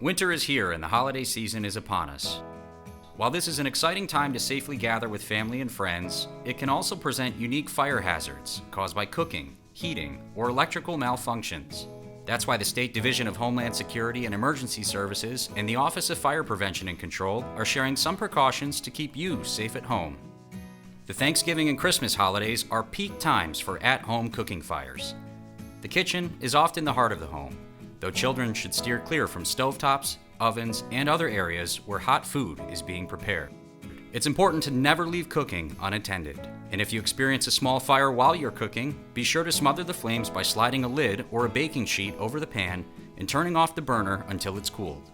Winter is here and the holiday season is upon us. While this is an exciting time to safely gather with family and friends, it can also present unique fire hazards caused by cooking, heating, or electrical malfunctions. That's why the State Division of Homeland Security and Emergency Services and the Office of Fire Prevention and Control are sharing some precautions to keep you safe at home. The Thanksgiving and Christmas holidays are peak times for at-home cooking fires. The kitchen is often the heart of the home, though children should steer clear from stovetops, ovens, and other areas where hot food is being prepared. It's important to never leave cooking unattended, and if you experience a small fire while you're cooking, be sure to smother the flames by sliding a lid or a baking sheet over the pan and turning off the burner until it's cooled.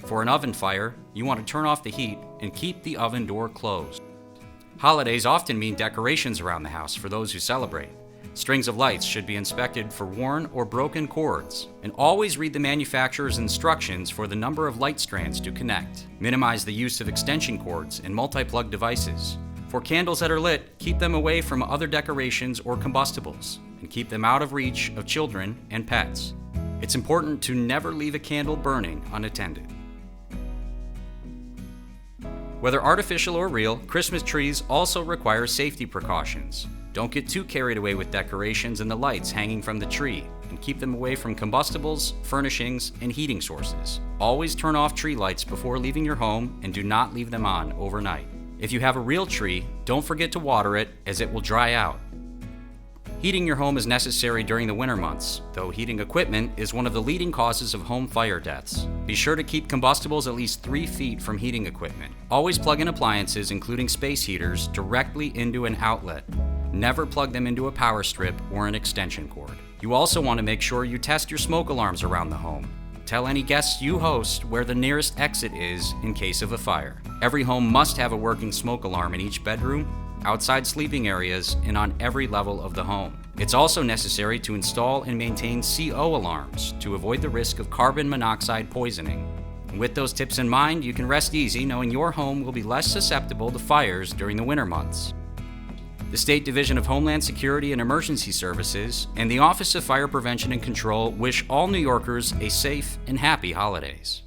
For an oven fire, you want to turn off the heat and keep the oven door closed. Holidays often mean decorations around the house for those who celebrate. Strings of lights should be inspected for worn or broken cords, and always read the manufacturer's instructions for the number of light strands to connect. Minimize the use of extension cords and multi-plug devices. For candles that are lit, keep them away from other decorations or combustibles, and keep them out of reach of children and pets. It's important to never leave a candle burning unattended. Whether artificial or real, Christmas trees also require safety precautions. Don't get too carried away with decorations and the lights hanging from the tree, and keep them away from combustibles, furnishings, and heating sources. Always turn off tree lights before leaving your home and do not leave them on overnight. If you have a real tree, don't forget to water it as it will dry out. Heating your home is necessary during the winter months, though heating equipment is one of the leading causes of home fire deaths. Be sure to keep combustibles at least 3 feet from heating equipment. Always plug in appliances, including space heaters, directly into an outlet. Never plug them into a power strip or an extension cord. You also want to make sure you test your smoke alarms around the home. Tell any guests you host where the nearest exit is in case of a fire. Every home must have a working smoke alarm in each bedroom, outside sleeping areas, and on every level of the home. It's also necessary to install and maintain CO alarms to avoid the risk of carbon monoxide poisoning. And with those tips in mind, you can rest easy knowing your home will be less susceptible to fires during the winter months. The State Division of Homeland Security and Emergency Services and the Office of Fire Prevention and Control wish all New Yorkers a safe and happy holidays.